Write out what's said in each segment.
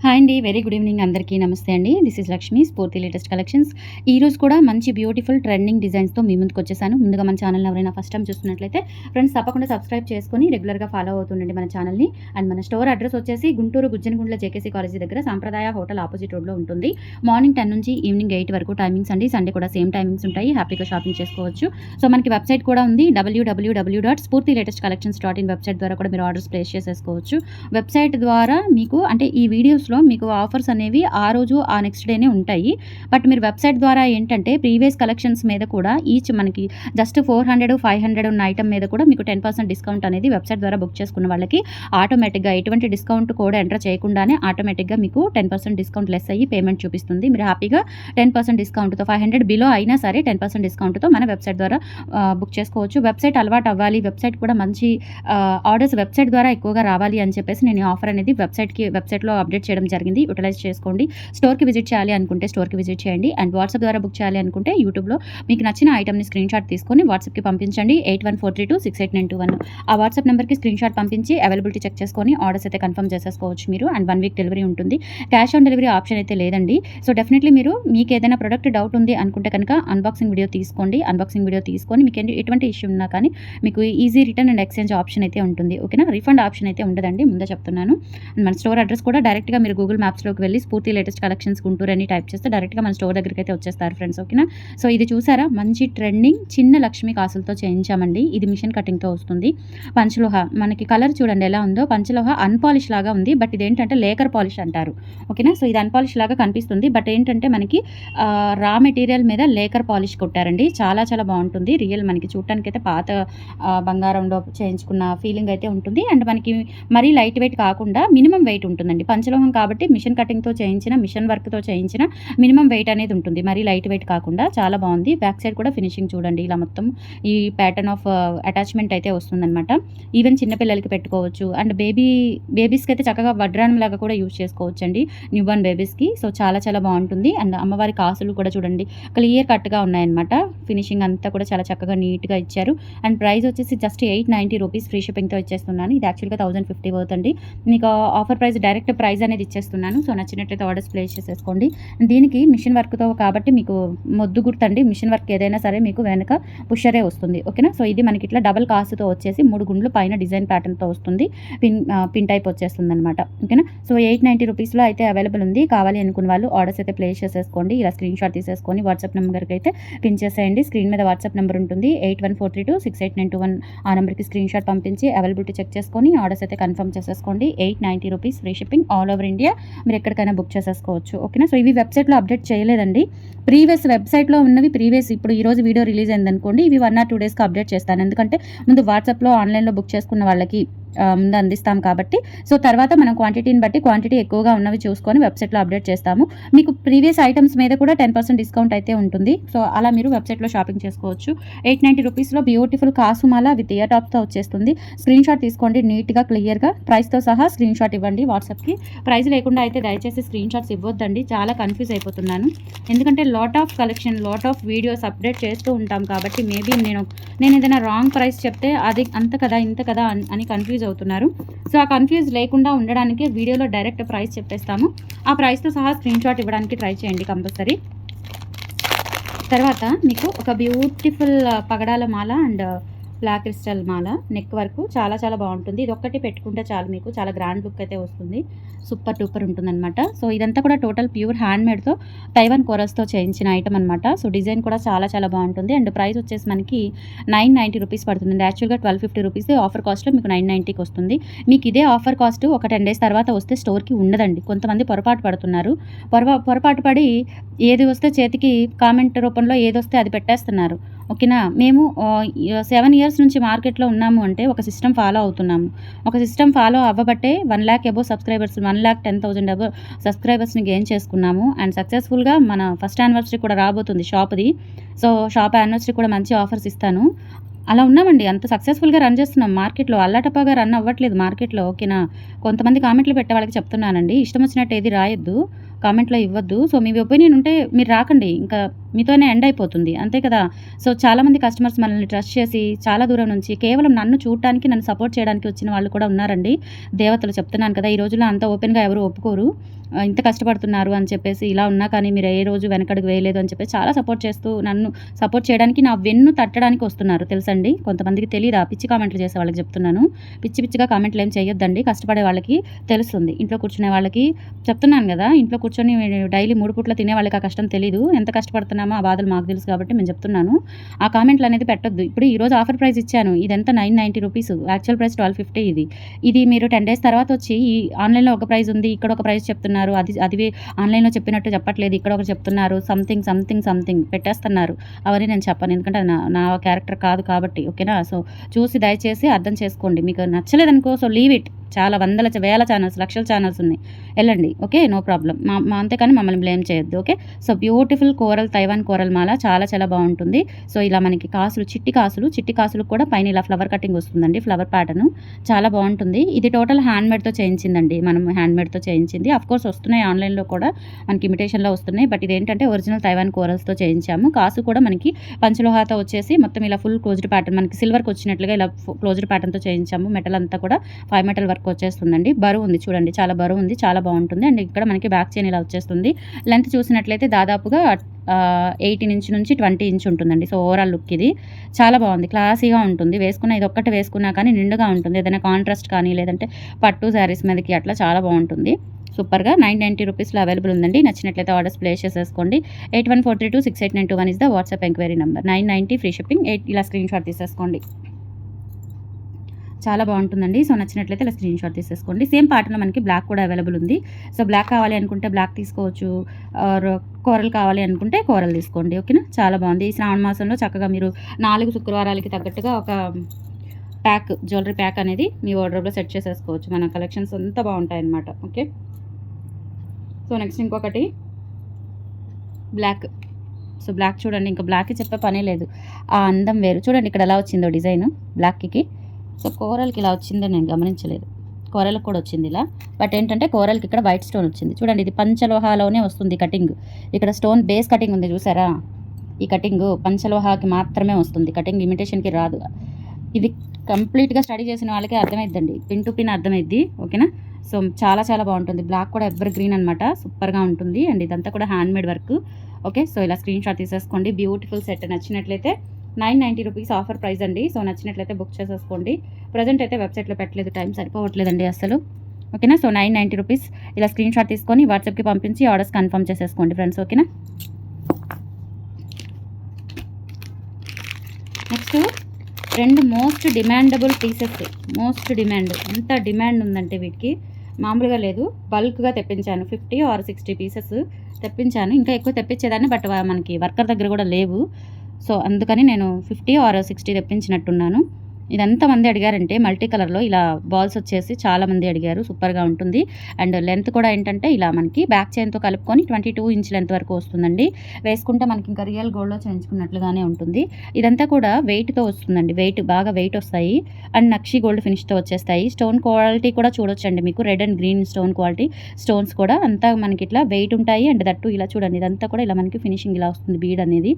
Hi అండి. Very good evening అందరికీ నమస్తే అండి. దిస్ ఈజ్ లక్ష్మి స్ఫూర్తి లేటెస్ట్ కలెక్షన్స్. ఈరోజు కూడా మంచి బ్యూటిఫుల్ ట్రెండింగ్ డిజైన్స్తో మీ ముందుకు వచ్చేసాను. ముందుగా మన ఛానల్ని ఎవరైనా ఫస్ట్ టైం చూస్తున్నట్లయితే ఫ్రెండ్స్ తప్పకుండా సబ్స్క్రైబ్ చేసుకొని రెగ్యులర్గా ఫాలో అవుతుండండి మన ఛానల్ని. అండ్ మన స్టోర్ అడ్రస్ వచ్చేసి గుంటూరు గుజ్జనగుండ్ల జేకేసీ కాలేజీ దగ్గర సాంప్రదాయ హోటల్ ఆపోజిట్ రోడ్లో ఉంటుంది. మార్నింగ్ 10 నుంచి ఈవినింగ్ 8 వరకు టైమింగ్స్ అండి. సండే కూడా సేమ్ టైమింగ్స్ ఉంటాయి. హ్యాపీగా షాపింగ్ చేసుకోవచ్చు. సో మనకి వెబ్సైట్ కూడా ఉంది. www.spurtilatestcollections.in వెబ్సైట్ ద్వారా కూడా మీరు ఆర్డర్స్ ప్లేస్ చేసేసుకోవచ్చు. వెబ్సైట్ ద్వారా మీకు అంటే ఈ వీడియోస్లో మీకు ఆఫర్స్ అనేవి ఆ రోజు ఆ నెక్స్ట్ డేనే ఉంటాయి. బట్ మీరు వెబ్సైట్ ద్వారా ఏంటంటే ప్రీవియస్ కలెక్షన్స్ మీద కూడా ఈచ్ మనకి జస్ట్ 400, 500 ఉన్న ఐటమ్ మీద కూడా మీకు 10% డిస్కౌంట్ అనేది వెబ్సైట్ ద్వారా బుక్ చేసుకున్న వాళ్ళకి ఆటోమేటిక్గా ఎటువంటి డిస్కౌంట్ కోడ్ ఎంటర్ చేయకుండానే ఆటోమేటిక్గా మీకు 10% డిస్కౌంట్ లెస్ అయ్యి పేమెంట్ చూపిస్తుంది. మీరు హ్యాపీగా 10% డిస్కౌంట్తో 500 బిలో అయినా సరే 10% డిస్కౌంట్తో మన వెబ్సైట్ ద్వారా బుక్ చేసుకోవచ్చు. వెబ్సైట్ అలవాటు అవ్వాలి, వెబ్సైట్ కూడా మంచి ఆర్డర్స్ వెబ్సైట్ ద్వారా ఎక్కువగా రావాలి అని చెప్పేసి నేను ఈ ఆఫర్ అనేది వెబ్సైట్లో అప్డేట్ చేయడం జరిగింది. యూటిలైజ్ చేసుకోండి. స్టోర్కి విజిట్ చేయాలి అనుకుంటే స్టోర్కి విజిట్ చేయండి. అండ్ వాట్సాప్ ద్వారా బుక్ చేయాలి అనుకుంటే యూట్యూబ్లో మీకు నచ్చిన ఐటమ్ని స్క్రీన్ షాట్ తీసుకొని వాట్సాప్కి పంపించండి. 8143268921 ఆ వాట్సాప్ నెంబర్కి స్క్రీన్ షాట్ పంపించి అవైలబిలిటీ చెక్ చేసుకొని ఆర్డర్స్ అయితే కన్ఫర్మ్ చేసేసుకోవచ్చు మీరు. అండ్ 1 వీక్ డెలివరీ ఉంటుంది. క్యాష్ ఆన్ డెలివరీ ఆప్షన్ అయితే లేదండి. సో డెఫినెట్లీ మీకు ఏదైనా ప్రొడక్ట్ డౌట్ ఉంది అనుకుంటే కనుక అన్బాక్సింగ్ వీడియో తీసుకోండి. అన్బాక్సింగ్ వీడియో తీసుకొని మీకు ఎటువంటి ఇష్యూ ఉన్నా కానీ మీకు easy return and exchange option అయితే ఉంటుంది. ఓకేనా, రీఫండ్ ఆప్షన్ అయితే ఉండదండి, ముందే చెప్తున్నాను. అండ్ మన స్టోర్ అడ్రస్ కూడా డైరెక్ట్గా మీరు గూగుల్ మ్యాప్స్లోకి వెళ్ళి స్ఫూర్తి లేటెస్ట్ కలెక్షన్స్ గుంటూరు అని టైప్ చేస్తే డైరెక్ట్గా మన స్టోర్ దగ్గరికి అయితే వచ్చేస్తారు ఫ్రెండ్స్. ఓకేనా, సో ఇది చూసారా, మంచి ట్రెండింగ్ చిన్న లక్ష్మీ కాసులతో చేయించామండి. ఇది మిషన్ కటింగ్తో వస్తుంది. పంచలోహ మనకి కలర్ చూడండి ఎలా ఉందో, పంచలోహ అన్పాలిష్ లాగా ఉంది. బట్ ఇదేంటంటే లేకర్ పాలిష్ అంటారు. ఓకేనా, సో ఇది అన్పాలిష్ లాగా కనిపిస్తుంది. బట్ ఏంటంటే మనకి రా మెటీరియల్ మీద లేకర్ పాలిష్ కొట్టారండి. చాలా చాలా బాగుంటుంది. రియల్ మనకి చూడటానికి అయితే పాత బంగారంలో చేయించుకున్న ఫీలింగ్ అయితే ఉంటుంది. అండ్ మనకి మరీ లైట్ వెయిట్ కాకుండా మినిమం వెయిట్ ఉంటుందండి. పంచలోహం కాబట్టి మిషన్ కటింగ్తో చేయించిన, మిషన్ వర్క్తో చేయించిన మినిమం వెయిట్ అనేది ఉంటుంది. మరీ లైట్ వెయిట్ కాకుండా చాలా బాగుంది. బ్యాక్ సైడ్ కూడా ఫినిషింగ్ చూడండి, ఇలా మొత్తం ఈ ప్యాటర్న్ ఆఫ్ అటాచ్మెంట్ అయితే వస్తుందన్నమాట. ఈవెన్ చిన్నపిల్లలకి పెట్టుకోవచ్చు. అండ్ బేబీస్కి అయితే చక్కగా వడ్రానం లాగా కూడా యూజ్ చేసుకోవచ్చు అండి, న్యూ బోర్న్ బేబీస్కి. సో చాలా చాలా బాగుంటుంది. అండ్ అమ్మవారి కాసులు కూడా చూడండి క్లియర్ కట్గా ఉన్నాయన్నమాట. ఫినిషింగ్ అంతా కూడా చాలా చక్కగా నీట్గా ఇచ్చారు. అండ్ ప్రైస్ వచ్చేసి జస్ట్ 890 రూపీస్ ఫ్రీ షిప్పింగ్తో ఇచ్చేస్తున్నాను. ఇది యాక్చువల్గా 1050 అవుతుంది. మీకు ఆఫర్ ప్రైస్ డైరెక్ట్ ప్రైస్ అనేది ఇచ్చేస్తున్నాను. సో నచ్చినట్లయితే ఆర్డర్స్ ప్లేస్ చేసేసుకోండి. దీనికి మిషన్ వర్క్తో కాబట్టి మీకు మొద్దు గుర్తండి, మిషన్ వర్క్ ఏదైనా సరే మీకు వెనక పుషరే వస్తుంది. ఓకేనా, సో ఇది మనకి ఇట్లా డబల్ కాసుతో వచ్చేసి 3 గుండ్లు పైన డిజైన్ ప్యాటర్న్తో వస్తుంది. పిన్ టైప్ వచ్చేస్తుంది అనమాట. ఓకేనా, సో 890 రూపీస్లో అయితే అవైలబుల్ ఉంది. కావాలి అనుకున్న వాళ్ళు ఆర్డర్స్ అయితే ప్లేస్ చేసేసుకోండి. ఇలా స్క్రీన్ షాట్ తీసేసుకొని వాట్సాప్ నెంబర్కి అయితే పిన్ చేసేయండి. స్క్రీన్ మీద వాట్సాప్ నెంబర్ ఉంటుంది, 8143268921. ఆ నెంబర్కి స్క్రీన్ షాట్ పంపించి అవైలబిలిటీ చెక్ చేసుకొని ఆర్డర్స్ అయితే కన్ఫర్మ్ చేసేసుకోండి. 890 rupees free shipping all over India. మీరు ఎక్కడికైనా బుక్ చేసేసుకోవచ్చు. ఓకేనా, సో ఇవి వెబ్సైట్లో అప్డేట్ చేయలేదండి. ప్రీవియస్ వెబ్సైట్లో ఉన్నవి ఇప్పుడు ఈరోజు వీడియో రిలీజ్ అయిందనుకోండి, ఇవి 1 or 2 డేస్కి అప్డేట్ చేస్తాను. ఎందుకంటే ముందు వాట్సాప్లో ఆన్లైన్లో బుక్ చేసుకున్న వాళ్ళకి ముందు అందిస్తాం కాబట్టి. సో తర్వాత మనం క్వాంటిటీని బట్టి క్వాంటిటీ ఎక్కువగా ఉన్నవి చూసుకొని వెబ్సైట్లో అప్డేట్ చేస్తాము. మీకు ప్రీవియస్ ఐటమ్స్ మీద కూడా 10% డిస్కౌంట్ అయితే ఉంటుంది. సో అలా మీరు వెబ్సైట్లో షాపింగ్ చేసుకోవచ్చు. 890 రూపీస్లో బ్యూటిఫుల్ కాసుమాల విత్ ఇయర్ టాప్తో వచ్చేస్తుంది. స్క్రీన్ షాట్ తీసుకోండి నీట్గా క్లియర్గా, ప్రైస్తో సహా స్క్రీన్ షాట్ ఇవ్వండి వాట్సాప్కి. ప్రైస్ లేకుండా అయితే దయచేసి స్క్రీన్ షాట్స్ ఇవ్వద్దండి, చాలా కన్ఫ్యూజ్ అయిపోతున్నాను. ఎందుకంటే lot of collection, lot of videos update చేస్తూ ఉంటాం కాబట్టి మేబీ నేను ఏదైనా రాంగ్ ప్రైస్ చెప్తే అది అంత కదా ఇంత కదా అని కన్ఫ్యూజ్ అవుతున్నారు. సో ఆ కన్ఫ్యూజ్ లేకుండా ఉండడానికి వీడియోలో డైరెక్ట్ ప్రైస్ చెప్పేస్తాము. ఆ ప్రైస్తో సహా స్క్రీన్ షాట్ ఇవ్వడానికి ట్రై చేయండి కంపల్సరీ. తర్వాత మీకు ఒక బ్యూటిఫుల్ పగడాల మాల అండ్ బ్లాక్ క్రిస్టల్ మాల నెక్ వరకు చాలా చాలా బాగుంటుంది. ఇది ఒక్కటి పెట్టుకుంటే చాలు, మీకు చాలా గ్రాండ్ లుక్ అయితే వస్తుంది. సూపర్ టూపర్ ఉంటుందన్నమాట. సో ఇదంతా కూడా టోటల్ ప్యూర్ హ్యాండ్మేడ్తో తైవాన్ కోరస్తో చేయించిన ఐటమ్ అనమాట. సో డిజైన్ కూడా చాలా చాలా బాగుంటుంది. అండ్ ప్రైస్ వచ్చేసి మనకి 990 రూపీస్ పడుతుంది. యాక్చువల్గా 1250 రూపీస్ ఆఫర్ కాస్ట్లో మీకు 990కి వస్తుంది. మీకు ఇదే ఆఫర్ కాస్ట్ ఒక 10 days తర్వాత వస్తే స్టోర్కి ఉండదండి. కొంతమంది పొరపాటు పడుతున్నారు. పొరపాటు పడి ఏది వస్తే చేతికి కామెంట్ రూపంలో ఏది వస్తే అది పెట్టేస్తున్నారు. ఓకేనా, మేము 7 years నుంచి మార్కెట్లో ఉన్నాము అంటే ఒక సిస్టమ్ ఫాలో అవుతున్నాము. ఒక సిస్టమ్ ఫాలో అవ్వబట్టే 1 lakh అబోవ్ సబ్స్క్రైబర్స్, 1,10,000 అబోవ్ సబ్స్క్రైబర్స్ని గెయిన్ చేసుకున్నాము. అండ్ సక్సెస్ఫుల్గా మన ఫస్ట్ యానివర్సరీ కూడా రాబోతుంది షాప్ది. సో షాప్ యానివర్సరీ కూడా మంచి ఆఫర్స్ ఇస్తాను. అలా ఉన్నామండి, అంత సక్సెస్ఫుల్గా రన్ చేస్తున్నాం మార్కెట్లో. అల్లాటప్పగా రన్ అవ్వట్లేదు మార్కెట్లో. ఓకేనా, కొంతమంది కామెంట్లు పెట్టే వాళ్ళకి చెప్తున్నానండి, ఇష్టం వచ్చినట్టు ఏది రాయొద్దు, కామెంట్లో ఇవ్వద్దు. సో మీ ఒపీనియన్ ఉంటే మీరు రాకండి, ఇంకా మీతోనే ఎండ్ అయిపోతుంది, అంతే కదా. సో చాలామంది కస్టమర్స్ మనల్ని ట్రస్ట్ చేసి చాలా దూరం నుంచి కేవలం నన్ను చూడటానికి, నన్ను సపోర్ట్ చేయడానికి వచ్చిన వాళ్ళు కూడా ఉన్నారండి. దేవతలు చెప్తున్నాను కదా, ఈ రోజుల్లో అంత ఓపెన్గా ఎవరు ఒప్పుకోరు. ఇంత కష్టపడుతున్నారు అని చెప్పేసి, ఇలా ఉన్నా కానీ మీరు ఏ రోజు వెనకడుగు వేయలేదు అని చెప్పేసి చాలా సపోర్ట్ చేస్తూ నన్ను సపోర్ట్ చేయడానికి నా వెన్ను తట్టడానికి వస్తున్నారు తెలుసండి. కొంతమందికి తెలీదా పిచ్చి కామెంట్లు చేసే వాళ్ళకి చెప్తున్నాను. పిచ్చి పిచ్చిగా కామెంట్లు ఏం చేయొద్దండి. కష్టపడే వాళ్ళకి తెలుస్తుంది. ఇంట్లో కూర్చునే వాళ్ళకి చెప్తున్నాను కదా, ఇంట్లో కూర్చొని డైలీ 3 పూట్ల తినే వాళ్ళకి ఆ కష్టం తెలీదు. ఎంత కష్టపడుతున్నామో ఆ బాధలు మాకు తెలుసు కాబట్టి మేము చెప్తున్నాను. ఆ కామెంట్లు అనేది పెట్టొద్దు. ఇప్పుడు ఈరోజు ఆఫర్ ప్రైస్ ఇచ్చాను. ఇదంతా 990 రూపీస్, యాక్చువల్ ప్రైస్ 1250. ఇది మీరు 10 డేస్ తర్వాత వచ్చి ఈ ఆన్లైన్‌లో ఒక ప్రైస్ ఉంది, ఇక్కడ ఒక ప్రైస్ చెప్తున్నారు. అది ఆన్లైన్‌లో చెప్పినట్టు చెప్పట్లేదు. ఇక్కడ ఒకటి చెప్తున్నారు. సంథింగ్ పెట్టేస్తున్నారు. అవన్నీ నేను చెప్పను. ఎందుకంటే అది నా క్యారెక్టర్ కాదు కాబట్టి. ఓకేనా? సో, చూసి దయచేసి అర్థం చేసుకోండి. మీకు నచ్చలేదనుకో సో లీవ్ ఇట్. చాలా వందల వేల ఛానల్స్, లక్షల ఛానల్స్ ఉన్నాయి. ఎళ్ళండి. ఓకే. No problem. అంతేకాని మమ్మల్ని బ్లేమ్ చేయొద్దు. Okay. So, beautiful coral Taiwan coral మాల చాలా చాలా బాగుంటుంది. సో, ఇలా మనకి చిట్టి కాసులు కూడా పైన ఇలా ఫ్లవర్ కటింగ్ వస్తుందండి. ఫ్లవర్ ప్యాటర్న్ చాలా బాగుంటుంది. ఇది టోటల్ హ్యాండ్మేడ్తో చేయించిందండి. మనం హ్యాండ్మేడ్తో చేయించింది. అఫ్కోర్స్ వస్తున్నాయి ఆన్లైన్లో కూడా మనకి ఇమిటేషన్లో వస్తున్నాయి. బట్ ఇదేంటంటే ఒరిజినల్ తైవాన్ కోరల్స్తో చేయించాము. కాసు కూడా మనకి పంచలోహాతో వచ్చేసి మొత్తం ఇలా ఫుల్ క్లోజ్డ్ ప్యాటర్న్, మనకి సిల్వర్కి వచ్చినట్లుగా ఇలా క్లోజ్డ్ ప్యాటర్న్తో చేయించాము. మెటల్ అంతా కూడా 5 మెటల్ వర్క్ వచ్చేస్తుందండి. బరువు ఉంది చూడండి, చాలా బరువు ఉంది, చాలా బాగుంటుంది. అండ్ ఇక్కడ మనకి బ్యాక్ చైన్ ఇలా వచ్చేస్తుంది. లెంత్ చూసినట్లయితే దాదాపుగా 18 ఇంచ్ నుంచి 20 ఇంచ్ ఉంటుందండి. సో, ఓవరాల్ లుక్ ఇది చాలా బాగుంది, క్లాసీగా ఉంటుంది. ఇది ఒక్కటి వేసుకున్నా కానీ నిండుగా ఉంటుంది. ఏదైనా కాంట్రాస్ట్ కానీ లేదంటే పట్టు శారీస్ మీదకి అట్లా చాలా బాగుంటుంది. సూపర్గా 990 రూపీస్లో అవైలబుల్ ఉందండి. నచ్చినట్లయితే ఆర్డర్స్ ప్లేస్ చేసేసుకోండి. 8143268921 is the WhatsApp enquiry number. 990 free shipping. ఇలా స్క్రీన్ షాట్ తీసేసుకోండి. చాలా బాగుంటుందండి. సో, నచ్చినట్లయితే ఇలా స్క్రీన్ షాట్ తీసేసుకోండి. సేమ్ ప్యాటర్న్లో మనకి బ్లాక్ కూడా అవైలబుల్ ఉంది. సో, బ్లాక్ కావాలి అనుకుంటే బ్లాక్ తీసుకోవచ్చు, ఆర్ కోరల్ కావాలి అనుకుంటే కోరల్ తీసుకోండి. ఓకేనా? చాలా బాగుంది. ఈ శ్రావణ మాసంలో చక్కగా మీరు 4 శుక్రవారాలకి తగ్గట్టుగా ఒక జ్యువెలరీ ప్యాక్ అనేది మీ వార్డ్రోబ్లో సెట్ చేసేసుకోవచ్చు. మన కలెక్షన్స్ అంతా బాగుంటాయన్నమాట. ఓకే. సో, నెక్స్ట్ ఇంకొకటి బ్లాక్. సో, బ్లాక్ చూడండి, ఇంకా బ్లాక్కి చెప్పే పనే లేదు. ఆ అందం వేరు. చూడండి ఇక్కడ ఎలా వచ్చిందో డిజైన్ బ్లాక్కి. సో, కోరల్కి ఇలా వచ్చిందో నేను గమనించలేదు. కోరల్కి కూడా వచ్చింది ఇలా. బట్ ఏంటంటే కోరల్కి ఇక్కడ వైట్ స్టోన్ వచ్చింది. చూడండి, ఇది పంచలోహాలోనే వస్తుంది కటింగ్. ఇక్కడ స్టోన్ బేస్ కటింగ్ ఉంది చూసారా? ఈ కటింగ్ పంచలోహాకి మాత్రమే వస్తుంది. కటింగ్ ఇమిటేషన్కి రాదు. ఇది కంప్లీట్గా స్టడీ చేసిన వాళ్ళకి అర్థమైద్దండి. పిన్ టు పిన్ అర్థమైద్ది. ఓకేనా? సో, చాలా చాలా బాగుంటుంది. బ్లాక్ కూడా ఎవర్ గ్రీన్ అనమాట. సూపర్గా ఉంటుంది. అండ్ ఇదంతా కూడా హ్యాండ్మేడ్ వర్క్. ఓకే. సో, ఇలా స్క్రీన్ షాట్ తీసేసుకోండి. Beautiful set. నచ్చినట్లయితే 990 రూపీస్ ఆఫర్ ప్రైస్ అండి. సో, నచ్చినట్లయితే బుక్ చేసేసుకోండి. ప్రజెంట్ అయితే వెబ్సైట్లో పెట్టలేదు, టైం సరిపోవట్లేదండి అసలు. ఓకేనా? సో, 990 రూపీస్ ఇలా స్క్రీన్ షాట్ తీసుకొని వాట్సాప్కి పంపించి ఆర్డర్స్ కన్ఫర్మ్ చేసేసుకోండి ఫ్రెండ్స్. ఓకేనా? Next 2 most demandable pieces. Most demand. ఎంత డిమాండ్ ఉందంటే వీటికి మామూలుగా లేదు. బల్క్గా తెప్పించాను. 50 ఆర్ 60 పీసెస్ తెప్పించాను. ఇంకా ఎక్కువ తెప్పించేదాన్ని, బట్ మనకి వర్కర్ దగ్గర కూడా లేవు. సో, అందుకని నేను 50 ఆర్ 60 తెప్పించినట్టున్నాను. ఇదంతా మంది అడిగారంటే మల్టీ కలర్లో ఇలా బాల్స్ వచ్చేసి చాలామంది అడిగారు. సూపర్గా ఉంటుంది. అండ్ లెంత్ కూడా ఏంటంటే ఇలా మనకి బ్యాక్ చైన్తో కలుపుకొని 22 ఇంచ్ లెంత్ వరకు వస్తుందండి. వేసుకుంటే మనకి ఇంకా రియల్ గోల్డ్లో చేయించుకున్నట్లుగానే ఉంటుంది. ఇదంతా కూడా వెయిట్తో వస్తుందండి. బాగా వెయిట్ వస్తాయి. అండ్ నక్షి గోల్డ్ ఫినిష్తో వచ్చేస్తాయి. స్టోన్ క్వాలిటీ కూడా చూడొచ్చండి మీకు. Red and green stone quality. Stones కూడా అంతా మనకి ఇట్లా వెయిట్ ఉంటాయి. అండ్ దట్టు ఇలా చూడండి, ఇదంతా కూడా ఇలా మనకి ఫినిషింగ్ ఇలా వస్తుంది. బీడ్ అనేది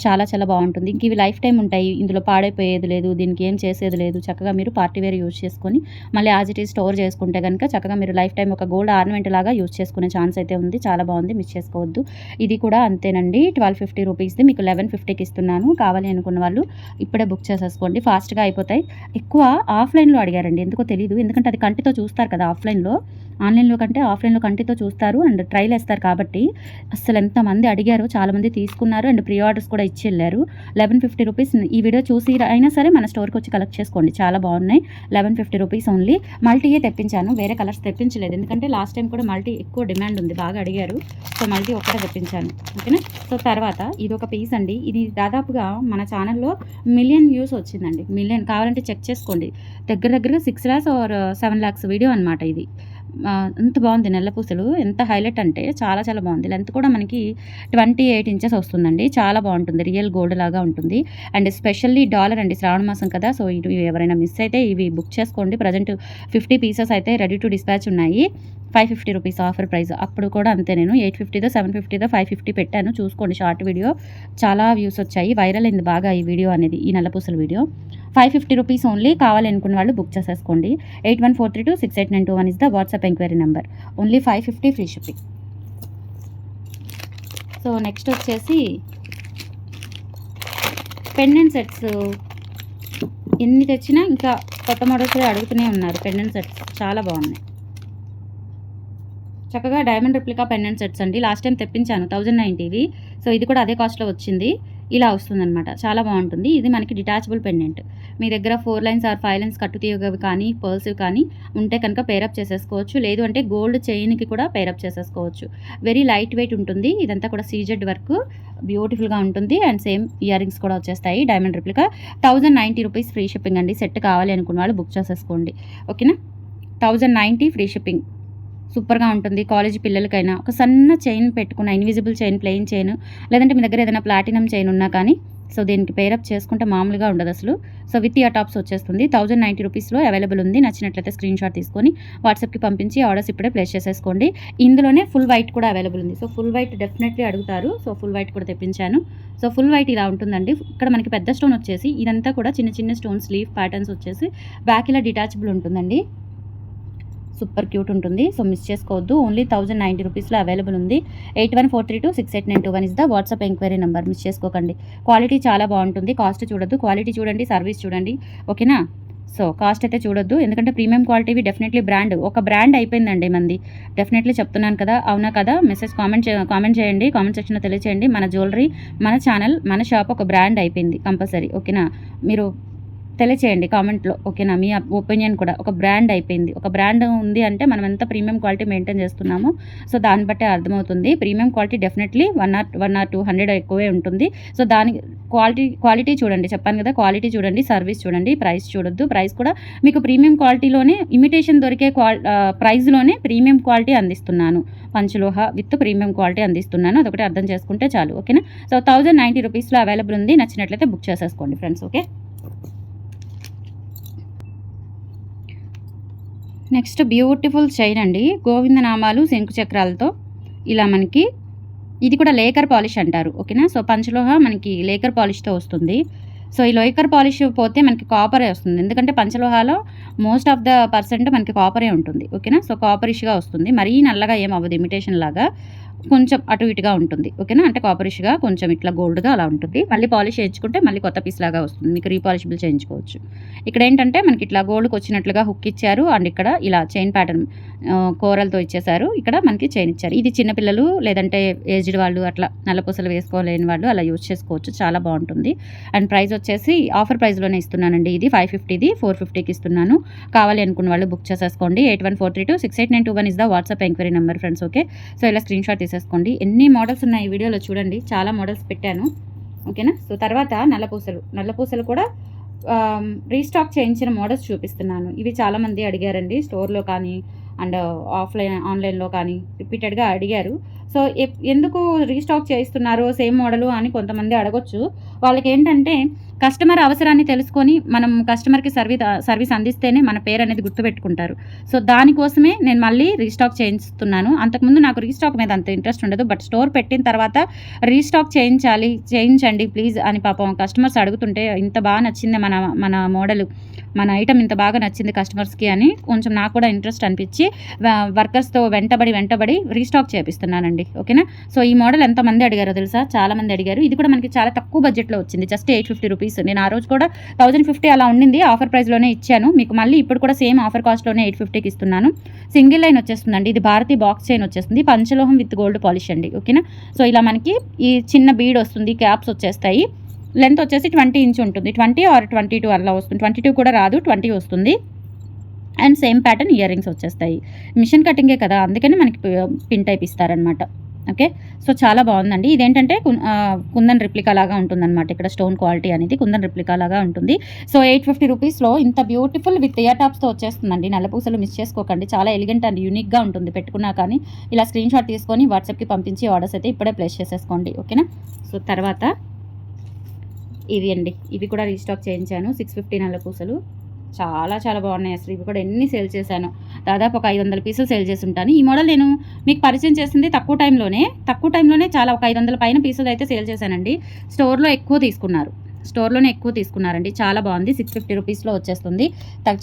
చాలా చాలా బాగుంటుంది. ఇంక ఇవి లైఫ్ టైం ఉంటాయి. ఇందులో పాడైపోయేది లేదు, దీనికి ఏం చేసేది లేదు. చక్కగా మీరు పార్టీ వేర్ యూజ్ చేసుకొని మళ్ళీ యాజ్ ఇట్ ఈజ్ స్టోర్ చేసుకుంటే కనుక చక్కగా మీరు లైఫ్ టైం ఒక గోల్డ్ ఆర్నమెంట్ లాగా యూజ్ చేసుకునే ఛాన్స్ అయితే ఉంది. చాలా బాగుంది, మిస్ చేసుకోవద్దు. ఇది కూడా అంతేనండి. 1250 రూపీస్ది మీకు 1150కి ఇస్తున్నాను. కావాలి అనుకున్న వాళ్ళు ఇప్పుడే బుక్ చేసేసుకోండి. ఫాస్ట్గా అయిపోతాయి. ఎక్కువ ఆఫ్లైన్లో అడిగారండి, ఎందుకో తెలియదు. ఎందుకంటే అది కంటితో చూస్తారు కదా ఆఫ్లైన్లో. ఆన్లైన్లో కంటే ఆఫ్లైన్లో కంటితో చూస్తారు అండ్ ట్రైల్ వేస్తారు కాబట్టి అసలు ఎంతమంది అడిగారు, చాలామంది తీసుకున్నారు అండ్ ప్రీ ఆర్డర్స్ కూడా ఇచ్చి వెళ్ళారు. 1150 రూపీస్. ఈ వీడియో చూసి అయినా సరే మన స్టోర్కి వచ్చి కలెక్ట్ చేసుకోండి. చాలా బాగున్నాయి. 1150 రూపీస్ ఓన్లీ. మల్టీయే తెప్పించాను, వేరే కలర్స్ తెప్పించలేదు. ఎందుకంటే లాస్ట్ టైం కూడా మల్టీ ఎక్కువ డిమాండ్ ఉంది, బాగా అడిగారు. సో, మల్టీ ఒక్కటే తెప్పించాను. ఓకేనా? సో, తర్వాత ఇది ఒక పీస్ అండి. ఇది దాదాపుగా మన ఛానల్లో 1 మిలియన్ వ్యూస్ వచ్చిందండి. 1 మిలియన్ కావాలంటే చెక్ చేసుకోండి. దగ్గరగా 6 lakhs ఆర్ 7 lakhs వీడియో అనమాట ఇది. అంత బాగుంది. నల్ల పూసలు ఎంత హైలైట్ అంటే చాలా చాలా బాగుంది. లెంత్ కూడా మనకి 28 ఇంచెస్ వస్తుందండి. చాలా బాగుంటుంది. రియల్ గోల్డ్ లాగా ఉంటుంది. అండ్ స్పెషల్లీ డాలర్ అండి, శ్రావణ మాసం కదా. సో, ఇవి ఎవరైనా మిస్ అయితే ఇవి బుక్ చేసుకోండి. ప్రజెంట్ 50 పీసెస్ అయితే రెడీ టు డిస్పాచ్ ఉన్నాయి. 550 రూపీస్ ఆఫర్ ప్రైస్. అప్పుడు కూడా అంతే, నేను 850దో 750దో 550 పెట్టాను, చూసుకోండి. షార్ట్ వీడియో చాలా వ్యూస్ వచ్చాయి, వైరల్ అయింది బాగా ఈ వీడియో అనేది, ఈ నల్లపూసల వీడియో. 550 rupees only. కావాలనుకున్న వాళ్ళు బుక్ చేసేసుకోండి. 8143268921 is the WhatsApp enquiry number. Only 550 free shipping. So next వచ్చేసి పెండెంట్ సెట్స్. ఎన్ని తెచ్చినా ఇంకా కొత్త మోడల్స్ అడుగుతూనే ఉన్నారు. పెండెంట్ సెట్స్ చాలా బాగున్నాయి, చక్కగా డైమండ్ రిప్లికా పెండెంట్ సెట్స్ అండి. లాస్ట్ టైం తెప్పించాను 1090వి. సో ఇది కూడా అదే కాస్ట్లో వచ్చింది. ఇలా వస్తుందన్నమాట, చాలా బాగుంటుంది. ఇది మనకి డిటాచబుల్ పెండెంట్. మీ దగ్గర 4 లైన్స్ ఆర్ 5 లైన్స్ కట్టు తీయగవి కానీ పర్ల్స్ కానీ ఉంటే కనుక పేరప్ చేసేసుకోవచ్చు. లేదు అంటే గోల్డ్ చైన్కి కూడా పేరప్ చేసేసుకోవచ్చు. వెరీ లైట్ వెయిట్ ఉంటుంది. ఇదంతా కూడా సీజెడ్ వర్క్, బ్యూటిఫుల్గా ఉంటుంది. అండ్ సేమ్ ఇయర్ రింగ్స్ కూడా వచ్చేస్తాయి diamond replica. 1090 rupees free shipping అండి. సెట్ కావాలి అనుకున్న వాళ్ళు బుక్ చేసేసుకోండి, ఓకేనా. 1090 ఫ్రీ షిప్పింగ్. సూపర్గా ఉంటుంది. కాలేజ్ పిల్లలకైనా ఒక సన్న చైన్ పెట్టుకున్న, ఇన్విజిబుల్ చైన్, ప్లెయిన్ చైన్, లేదంటే మీ దగ్గర ఏదైనా ప్లాటినం చైన్ ఉన్నా కానీ సో దీనికి పేరప్ చేసుకుంటే మామూలుగా ఉండదు అసలు. సో విత్ ఇయర్ టాప్స్ వచ్చేస్తుంది. 1090 రూపీస్లో అవైలబుల్ ఉంది. నచ్చినట్లయితే స్క్రీన్ షాట్ తీసుకొని వాట్సాప్కి పంపించి ఆర్డర్స్ ఇప్పుడే ప్లేస్ చేసేసుకోండి. ఇందులోనే ఫుల్ వైట్ కూడా అవైలబుల్ ఉంది. సో ఫుల్ వైట్ డెఫినెట్లీ అడుగుతారు. సో ఫుల్ వైట్ కూడా తెప్పించాను. సో ఫుల్ వైట్ ఇలా ఉంటుందండి. ఇక్కడ మనకి పెద్ద స్టోన్ వచ్చేసి ఇదంతా కూడా చిన్న చిన్న స్టోన్స్, లీఫ్ ప్యాటర్న్స్ వచ్చేసి బ్యాక్ ఇలా డిటాచబుల్ ఉంటుందండి. సూపర్ క్యూట్ ఉంటుంది. సో మిస్ చేసుకోవద్దు. ఓన్లీ 1090 రూపీస్లో అవైలబుల్ ఉంది. 8143268921 is the WhatsApp enquiry number. Miss చేసుకోకండి. క్వాలిటీ చాలా బాగుంటుంది. కాస్ట్ చూడొద్దు, క్వాలిటీ చూడండి, సర్వీస్ చూడండి, ఓకేనా. సో కాస్ట్ అయితే చూడొద్దు, ఎందుకంటే ప్రీమియం క్వాలిటీవి డెఫినెట్లీ బ్రాండ్, ఒక బ్రాండ్ అయిపోయిందండి మంది. డెఫినెట్లీ చెప్తున్నాను కదా, అవునా కదా. మెసేజ్ కామెంట్ చేయండి, కామెంట్ సెక్షన్లో తెలియచేయండి. మన జ్యువెలరీ, మన ఛానల్, మన షాప్ ఒక బ్రాండ్ అయిపోయింది కంపల్సరీ, ఓకేనా. మీరు తెలియచేయండి కామెంట్లో, ఓకేనా. మీ ఒపీనియన్ కూడా, ఒక బ్రాండ్ అయిపోయింది. ఒక బ్రాండ్ ఉంది అంటే మనం ఎంత ప్రీమియం క్వాలిటీ మెయింటైన్ చేస్తున్నాము. సో దాన్ని బట్టే అర్థమవుతుంది. ప్రీమియం క్వాలిటీ డెఫినెట్లీ 1 or 200 ఎక్కువే ఉంటుంది. సో దాని క్వాలిటీ చూడండి, చెప్పాను కదా, క్వాలిటీ చూడండి, సర్వీస్ చూడండి, ప్రైస్ చూడొద్దు. ప్రైస్ కూడా మీకు ప్రీమియం క్వాలిటీలోనే, ఇమిటేషన్ దొరికే ప్రైస్లోనే ప్రీమియం క్వాలిటీ అందిస్తున్నాను. పంచలోహ విత్ ప్రీమియం క్వాలిటీ అందిస్తున్నాను. అదొకటి అర్థం చేసుకుంటే చాలు, ఓకేనా. సో 1090 రూపీస్లో అవైలబుల్ ఉంది. నచ్చినట్లయితే బుక్ చేసేసుకోండి friends, okay. Next beautiful chain అండి. గోవిందనామాలు శంకు చక్రాలతో ఇలా మనకి, ఇది కూడా లేకర్ పాలిష్ అంటారు, ఓకేనా. సో పంచలోహ మనకి లేకర్ పాలిష్తో వస్తుంది. సో ఈ లేకర్ పాలిష్ పోతే మనకి కాపరే వస్తుంది, ఎందుకంటే పంచలోహాలో మోస్ట్ ఆఫ్ ద పర్సెంట్ మనకి కాపరే ఉంటుంది, ఓకేనా. సో కాపరిష్గా వస్తుంది, మరీ నల్లగా ఏం అవ్వదు, ఇమిటేషన్ లాగా కొంచెం అటు ఇటుగా ఉంటుంది, ఓకేనా. అంటే కాపరిష్గా కొంచెం ఇట్లా గోల్డ్గా అలా ఉంటుంది. మళ్ళీ పాలిష్ చేయించుకుంటే మళ్ళీ కొత్త పీస్ లాగా వస్తుంది, మీకు రీపాలిషబుల్ చేయించుకోవచ్చు. ఇక్కడ ఏంటంటే మనకి ఇట్లా గోల్డ్కి వచ్చినట్లుగా హుక్ ఇచ్చారు. అండ్ ఇక్కడ ఇలా చైన్ ప్యాటర్న్ కూరలతో ఇచ్చేసారు. ఇక్కడ మనకి చైన్ ఇచ్చారు. ఇది చిన్నపిల్లలు లేదంటే ఏజ్డ్ వాళ్ళు, అట్లా నల్లపూసలు వేసుకోలేని వాళ్ళు అలా యూజ్ చేసుకోవచ్చు, చాలా బాగుంటుంది. అండ్ ప్రైస్ వచ్చేసి ఆఫర్ ప్రైస్లోనే ఇస్తున్నానండి. ఇది 550ది 450కి ఇస్తున్నాను. కావాలి అనుకున్న వాళ్ళు బుక్ చేసేసుకోండి. 8143268921 is the WhatsApp enquiry number friends, okay. So ఇలా స్క్రీన్ షాట్ తీసేసుకోండి. ఎన్ని మోడల్స్ ఉన్నాయి ఈ వీడియోలో చూడండి, చాలా మోడల్స్ పెట్టాను, ఓకేనా. సో తర్వాత నల్లపూసలు కూడా రీస్టాక్ చేయించిన మోడల్స్ చూపిస్తున్నాను. ఇవి చాలామంది అడిగారండి, స్టోర్లో కానీ అండ్ ఆన్లైన్లో కానీ రిపీటెడ్గా అడిగారు. సో ఎందుకు రీస్టాక్ చేయిస్తున్నారు సేమ్ మోడలు అని కొంతమంది అడగొచ్చు. వాళ్ళకి ఏంటంటే కస్టమర్ అవసరాన్ని తెలుసుకొని మనం కస్టమర్కి సర్వీస్ అందిస్తేనే మన పేరు అనేది గుర్తుపెట్టుకుంటారు. సో దానికోసమే నేను మళ్ళీ రీస్టాక్ చేయిస్తున్నాను. అంతకుముందు నాకు రీస్టాక్ మీద అంత ఇంట్రెస్ట్ ఉండదు, బట్ స్టోర్ పెట్టిన తర్వాత రీస్టాక్ చేయించండి ప్లీజ్ అని పాపం కస్టమర్స్ అడుగుతుంటే, ఇంత బాగా నచ్చింది మన మోడలు, మన ఐటమ్ ఇంత బాగా నచ్చింది కస్టమర్స్కి అని కొంచెం నాకు కూడా ఇంట్రెస్ట్ అనిపించి వర్కర్స్తో వెంటబడి రీస్టాక్ చేపిస్తున్నానండి, ఓకేనా. సో ఈ మోడల్ ఎంతమంది అడిగారో తెలుసా, చాలామంది అడిగారు. ఇది కూడా మనకి చాలా తక్కువ బడ్జెట్లో వచ్చింది, జస్ట్ 850 రూపీస్. నేను ఆ రోజు కూడా 1050 అలా ఉండింది, ఆఫర్ ప్రైస్లోనే ఇచ్చాను మీకు. మళ్ళీ ఇప్పుడు కూడా సేమ్ ఆఫర్ కాస్ట్లోనే 850కి ఇస్తున్నాను. సింగిల్ లైన్ వచ్చేస్తుందండి. ఇది భారతీ బాక్స్ చైన్ వచ్చేస్తుంది, పంచలోహం విత్ గోల్డ్ పాలిష్ అండి, ఓకేనా. సో ఇలా మనకి ఈ చిన్న బీడ్ వస్తుంది, క్యాప్స్ వచ్చేస్తాయి. లెంత్ వచ్చేసి 20 ఇంచ్ ఉంటుంది, 20 or 22 అలా వస్తుంది. 22 కూడా రాదు, 20 వస్తుంది. And same pattern ear rings వచ్చేస్తాయి. మిషన్ కటింగే కదా, అందుకని మనకి పిన్ టైప్ ఇస్తారనమాట, ఓకే. సో చాలా బాగుందండి. ఇదేంటంటే కుందన్ రిప్లికా లాగా ఉంటుందన్నమాట. ఇక్కడ స్టోన్ క్వాలిటీ అనేది కుందన్ రిప్లికా లాగా ఉంటుంది. సో 850 రూపీస్లో ఇంత బ్యూటిఫుల్ విత్ ఇయర్ టాప్స్తో వచ్చేస్తుందండి. నల్లపూసలు మిస్ చేసుకోకండి, చాలా ఎలిగెంట్ అండ్ యూనిక్గా ఉంటుంది. పెట్టుకున్నా కానీ ఇలా స్క్రీన్ షాట్ తీసుకొని వాట్సాప్కి పంపించి ఆర్డర్స్ అయితే ఇప్పుడే ప్లేస్ చేసేసుకోండి, ఓకేనా. సో తర్వాత ఇవి అండి, ఇవి కూడా రీస్టాక్ చేయించాను. 650 నల్లపూసలు చాలా చాలా బాగున్నాయి అసలు. ఇవి కూడా ఎన్ని సేల్ చేశాను, దాదాపు ఒక 500 పీసులు సేల్ చేసి ఉంటాను. ఈ మోడల్ నేను మీకు పరిచయం చేసింది తక్కువ టైంలోనే చాలా ఒక 500 పైన పీసులు అయితే సేల్ చేశానండి. స్టోర్లోనే ఎక్కువ తీసుకున్నారండి. చాలా బాగుంది. 650 రూపీస్లో వచ్చేస్తుంది.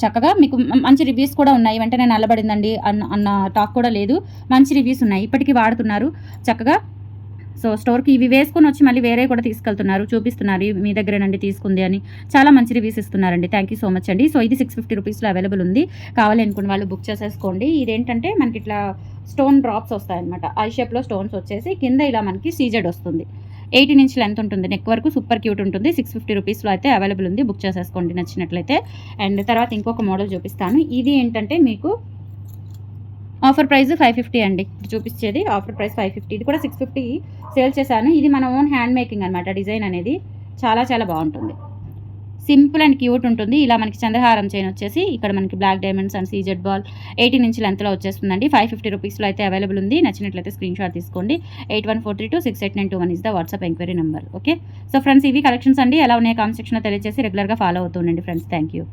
చక్కగా మీకు మంచి రివ్యూస్ కూడా ఉన్నాయి. వెంటనే నల్లబడిందండి అన్న టాక్ కూడా లేదు. మంచి రివ్యూస్ ఉన్నాయి, ఇప్పటికీ వాడుతున్నారు చక్కగా. సో స్టోర్కి ఇవి వేసుకొని వచ్చి మళ్ళీ వేరే కూడా తీసుకెళ్తున్నారు, చూపిస్తున్నారు మీ దగ్గరేనండి తీసుకుంది అని. చాలా మంచి రివ్యూస్ ఇస్తున్నారండి. థ్యాంక్ యూ సో మచ్ అండి. సో ఇది 650 రూపీస్లో అవైలబుల్ ఉంది. కావాలి అనుకున్న వాళ్ళు బుక్ చేసేసుకోండి. ఇదేంటంటే మనకి ఇట్లా స్టోన్ డ్రాప్స్ వస్తాయన్నమాట. ఐ షేప్లో స్టోన్స్ వచ్చేసి కింద ఇలా మనకి సీజెడ్ వస్తుంది. 18 ఇంచ్ లెంత్ ఉంటుంది, నెక్ వరకు సూపర్ క్యూట్ ఉంటుంది. 650 రూపీస్లో అయితే అవైలబుల్ ఉంది. బుక్ చేసేసుకోండి నచ్చినట్లయితే. అండ్ తర్వాత ఇంకొక మోడల్ చూపిస్తాను. ఇది ఏంటంటే మీకు ఆఫర్ ప్రైస్ 550 అండి. ఇప్పుడు చూపించేది ఆఫర్ ప్రైస్ 550. ఇది కూడా 650 సేల్ చేశాను. ఇది మన ఓన్ హ్యాండ్ మేకింగ్ అనమాట. డిజైన్ అనేది చాలా చాలా బాగుంటుంది. సింపుల్ అండ్ క్యూట్ ఉంటుంది. ఇలా మనకి చంద్రహారం చైన్ వచ్చేసి ఇక్కడ మనకి black diamonds and CZ ball 18 inch లెంత్లో వచ్చేస్తుందండి. 550 రూపీస్లో అయితే అవైలబుల్ ఉంది. నచ్చినట్లయితే స్క్రీన్ షాట్ తీసుకోండి. 8143268921 is the WhatsApp enquiry number. Okay, so friends ఇవి కలెక్షన్స్ అండి. ఎలా ఉన్నాయో కామెంట్ సెక్షన్లో తెలియజేసి రెగ్యులర్గా ఫాలో అవుతుండండి ఫ్రెండ్స్. Thank you.